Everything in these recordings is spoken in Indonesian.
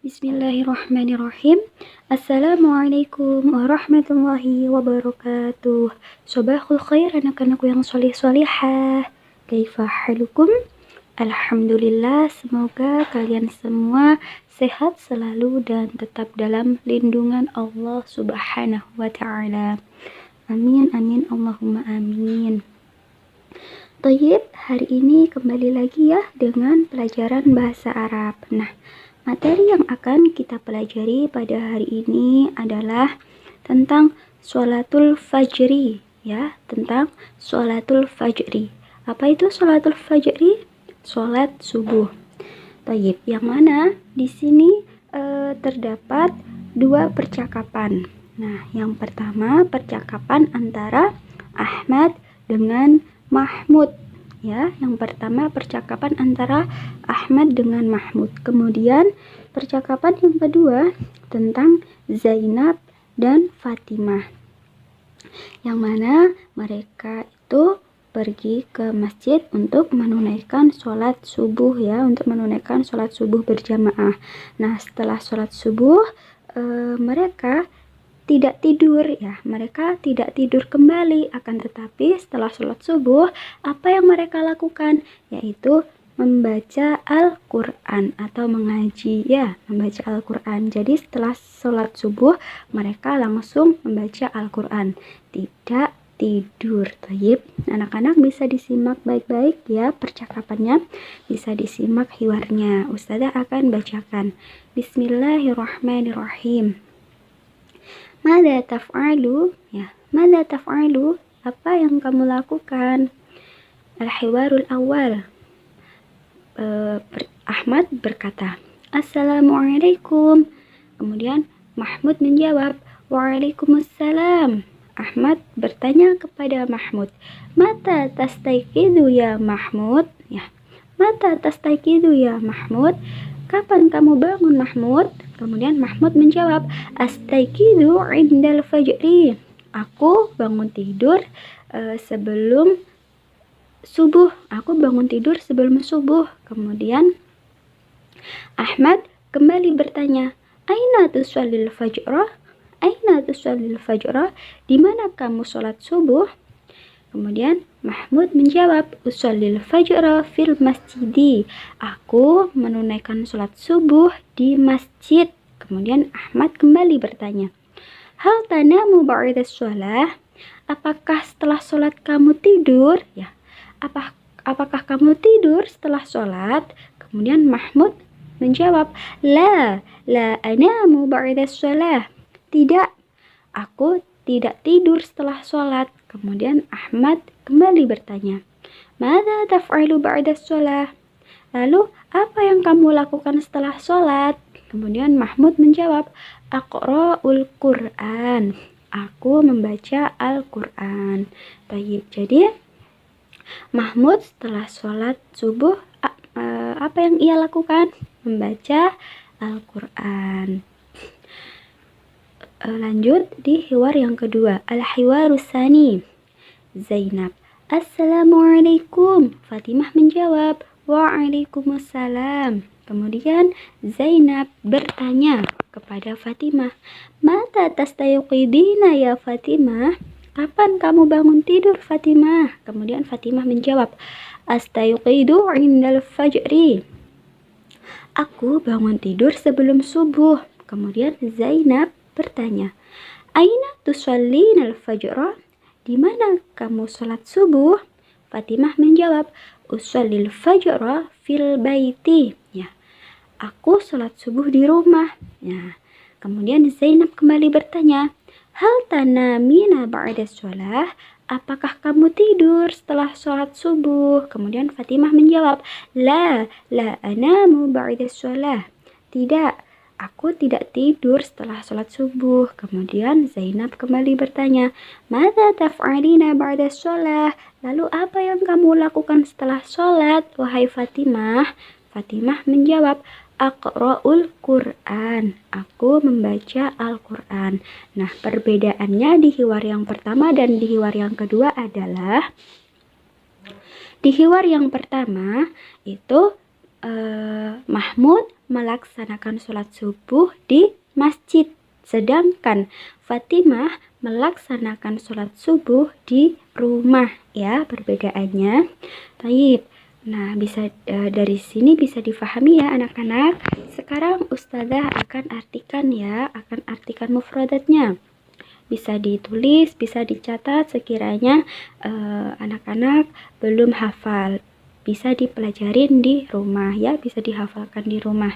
Bismillahirrahmanirrahim. Assalamualaikum warahmatullahi wabarakatuh. Sobahul khair anak-anakku yang solih-solihah. Kaifa halukum? Alhamdulillah, semoga kalian semua sehat selalu dan tetap dalam lindungan Allah Subhanahu wa ta'ala. Amin, amin, Allahumma amin. Thayyib, hari ini kembali lagi ya dengan pelajaran bahasa Arab. Nah, materi yang akan kita pelajari pada hari ini adalah tentang sholatul fajri, ya, tentang sholatul fajri. Apa itu sholatul fajri? Sholat subuh. Thayyib, yang mana di sini terdapat dua percakapan. Nah, yang pertama percakapan antara Ahmad dengan Mahmud, ya. Yang pertama percakapan antara Ahmad dengan Mahmud. Kemudian percakapan yang kedua tentang Zainab dan Fatimah, yang mana mereka itu pergi ke masjid untuk menunaikan sholat subuh, ya, untuk menunaikan sholat subuh berjamaah. Nah, setelah sholat subuh mereka tidak tidur, ya, mereka tidak tidur kembali, akan tetapi setelah sholat subuh apa yang mereka lakukan, yaitu membaca Al-Quran atau mengaji, ya, membaca Al-Quran. Jadi setelah sholat subuh mereka langsung membaca Al-Quran, tidak tidur. Thayyib, anak-anak bisa disimak baik-baik ya percakapannya, bisa disimak hiwarnya. Ustazah akan bacakan. Bismillahirrahmanirrahim. Mada taf'alu, ya, mada taf'alu, apa yang kamu lakukan? Al-hiwarul awal. Ahmad berkata, Assalamualaikum. Kemudian Mahmud menjawab, Waalaikumsalam. Ahmad bertanya kepada Mahmud, Mata tastaiqidu ya Mahmud? Ya, Mata tastaiqidu ya Mahmud? Kapan kamu bangun, Mahmud? Kemudian Mahmud menjawab, Astaiqidu indal fajri. Aku bangun tidur sebelum subuh. Aku bangun tidur sebelum subuh. Kemudian Ahmad kembali bertanya, Aina tusallil fajra? Aina tusallil fajra? Di mana kamu sholat subuh? Kemudian Mahmud menjawab, Usallil fajra fil masjidi. Aku menunaikan sholat subuh di masjid. Kemudian Ahmad kembali bertanya, Hal tanamu ba'da sholah? Apakah setelah sholat kamu tidur? Ya, apakah kamu tidur setelah sholat? Kemudian Mahmud menjawab, La anamu ba'da sholah. Tidak, aku tidak tidur setelah sholat. Kemudian Ahmad kembali bertanya, Mada taf'alu ba'da sholah? Lalu apa yang kamu lakukan setelah sholat? Kemudian Mahmud menjawab, Aqra'ul Qur'an. Aku membaca Al-Quran. Baik, jadi Mahmud setelah sholat subuh apa yang ia lakukan? Membaca Al-Quran. Lanjut di hiwar yang kedua, Al-hiwarus sani. Zainab, Assalamualaikum. Fatimah menjawab, Waalaikumsalam. Kemudian Zainab bertanya kepada Fatimah, Mata tastayqidina ya Fatimah? Kapan kamu bangun tidur, Fatimah? Kemudian Fatimah menjawab, Astayqidu indal fajri. Aku bangun tidur sebelum subuh. Kemudian Zainab bertanya, Aina tusallina al-fajra? Di mana kamu sholat subuh? Fatimah menjawab, Usallil fajra fil baiti. Ya, aku sholat subuh di rumah. Ya. Kemudian Zainab kembali bertanya, Hal tanamina ba'da sholah? Apakah kamu tidur setelah sholat subuh? Kemudian Fatimah menjawab, La anamu ba'da sholah. Tidak, aku tidak tidur setelah sholat subuh. Kemudian Zainab kembali bertanya, Mada taf'alina ba'da sholah? Lalu apa yang kamu lakukan setelah sholat, wahai Fatimah? Fatimah menjawab, Aqra'ul Qur'an. Aku membaca Al-Quran. Nah, perbedaannya di hiwar yang pertama dan di hiwar yang kedua adalah, di hiwar yang pertama itu Mahmud melaksanakan sholat subuh di masjid. Sedangkan Fatimah melaksanakan sholat subuh di rumah, ya, perbedaannya. Taib. Nah, bisa dari sini bisa difahami ya anak-anak. Sekarang Ustazah akan artikan mufradatnya. Bisa ditulis, bisa dicatat sekiranya anak-anak belum hafal. Bisa dipelajarin di rumah ya, bisa dihafalkan di rumah.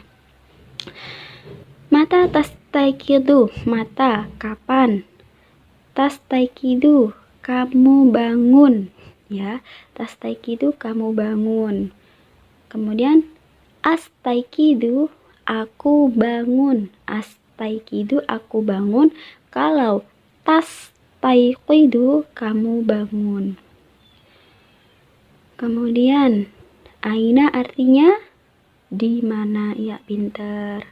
Mata tastaikidu, mata kapan? Tastaikidu, kamu bangun, ya. Tastaikidu, kamu bangun. Kemudian astaikidu, aku bangun. Astaikidu, aku bangun. Kalau tastaikidu, kamu bangun. Kemudian aina artinya di mana, ya, pinter.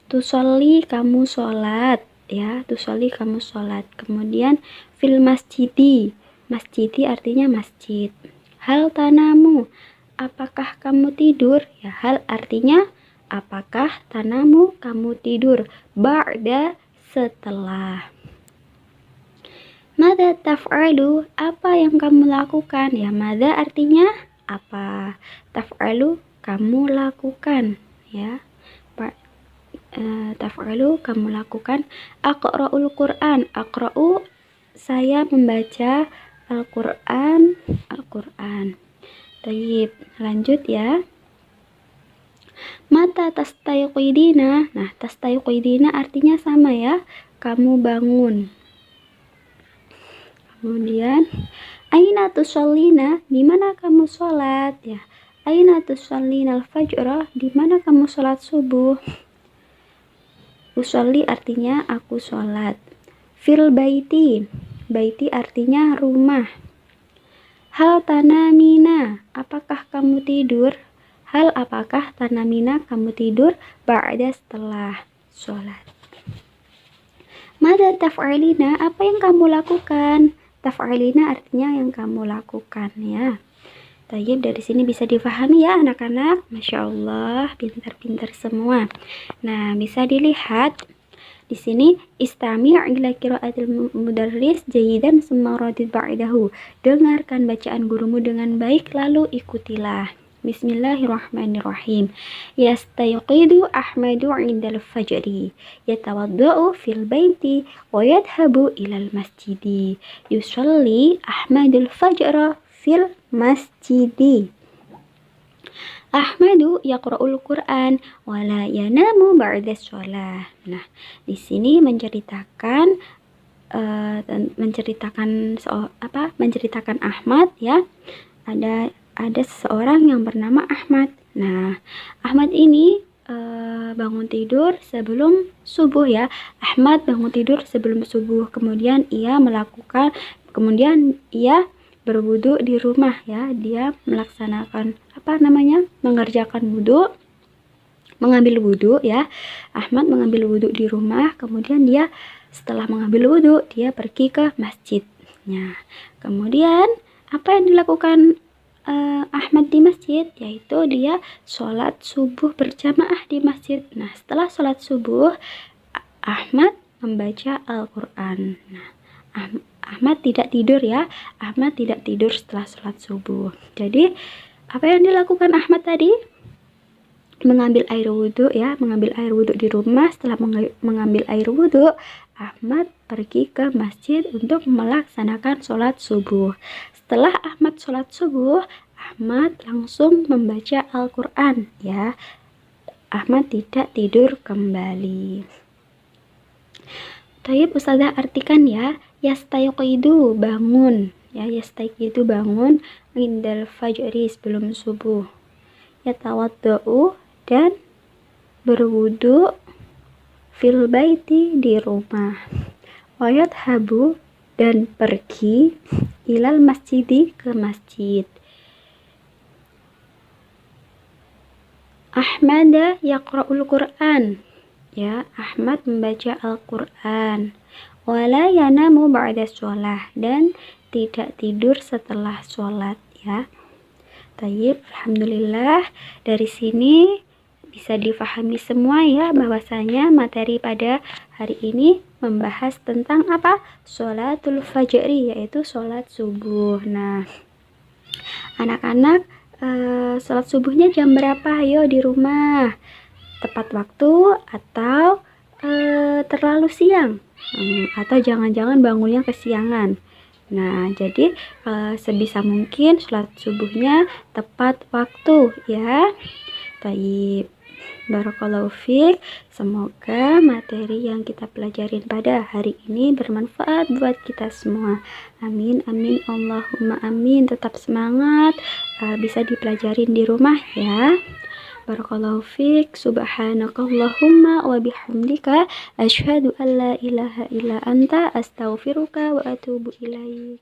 Tusolli, kamu sholat, ya. Tusolli, kamu sholat. Kemudian fil masjidi, masjidi artinya masjid. Hal tanamu, apakah kamu tidur, ya. Hal artinya apakah, tanamu kamu tidur. Ba'da, setelah. Mada taf'alu, apa yang kamu lakukan, ya. Mada artinya apa, taf'alu kamu lakukan, ya. Taf'alu kamu lakukan. Aqra'ul Qur'an, aqra'u saya membaca Al-Qur'an, Al-Qur'an. Baik, lanjut ya. Mata tastayqidina, nah tastayqidina artinya sama ya, kamu bangun. Kemudian aina tusallina, di mana kamu sholat, ya. Aina tusallina al-fajra, di mana kamu sholat subuh. Usolli artinya aku sholat. Fil baiti, baiti artinya rumah. Hal tanamina, apakah kamu tidur? Hal apakah tanamina kamu tidur? Ba'da, setelah sholat. Mada taf'alina, apa yang kamu lakukan? Taf'alina artinya yang kamu lakukan, ya. Tayyib, dari sini bisa difahami ya anak-anak. Masya Allah, pintar-pintar semua. Nah, bisa dilihat di sini istami' ila qiraatil mudarris jayidan summa radid ba'dahu. Dengarkan bacaan gurumu dengan baik lalu ikutilah. Bismillahirrahmanirrahim. Yastayqidu Ahmadu 'indal fajri, yatawadda'u fil baiti wa yadhhabu ilal masjidi. Yusalli Ahmadul fajra fil masjidi. Ahmadu yaqra'ul Qur'an wa la yanamu ba'da shalah. Nah, di sini menceritakan menceritakan Ahmad, ya. Ada seseorang yang bernama Ahmad. Nah, Ahmad ini bangun tidur sebelum subuh, ya. Ahmad bangun tidur sebelum subuh. Kemudian ia berwudu di rumah, ya. Dia melaksanakan mengerjakan wudu, mengambil wudu, ya. Ahmad mengambil wudu di rumah, kemudian dia setelah mengambil wudu dia pergi ke masjidnya. Kemudian apa yang dilakukan Ahmad di masjid, yaitu dia sholat subuh berjamaah di masjid. Nah, setelah sholat subuh Ahmad membaca Al-Quran. Nah, Ahmad tidak tidur, ya. Ahmad tidak tidur setelah sholat subuh. Jadi apa yang dilakukan Ahmad tadi? Mengambil air wudhu, ya. Mengambil air wudhu di rumah. Setelah mengambil air wudhu, Ahmad pergi ke masjid untuk melaksanakan sholat subuh. Setelah Ahmad sholat subuh, Ahmad langsung membaca Al-Quran, ya. Ahmad tidak tidur kembali. Tayyib, Ustazah artikan ya. Yastayqidu, bangun, ya. Yastayqidu, bangun. Indal fajri, sebelum subuh. Yatawadda'u, dan berwudu. Fil baiti, di rumah. Wayadhabu, dan pergi. Ilal masjidi, ke masjid. Ahmada yaqra'ul Qur'an, ya. Ahmad membaca Al-Quran. Wala yanamu ba'da sholah, dan tidak tidur setelah sholat, ya. Tayyib, alhamdulillah. Dari sini bisa difahami semua ya, bahwasanya materi pada hari ini membahas tentang apa? Sholatul fajri, yaitu sholat subuh. Nah, anak-anak, sholat subuhnya jam berapa? Ayo di rumah. Tepat waktu atau terlalu siang? Atau jangan-jangan bangunnya kesiangan. Nah, jadi sebisa mungkin sholat subuhnya tepat waktu ya. Baik, barakallahu fiik. Semoga materi yang kita pelajarin pada hari ini bermanfaat buat kita semua. Amin, amin, Allahumma amin. Tetap semangat, bisa dipelajarin di rumah ya. Barakallahu fiik. Subhanakallahumma wa bihamdika asyhadu an la ilaha illa anta astaghfiruka wa atubu ilaik.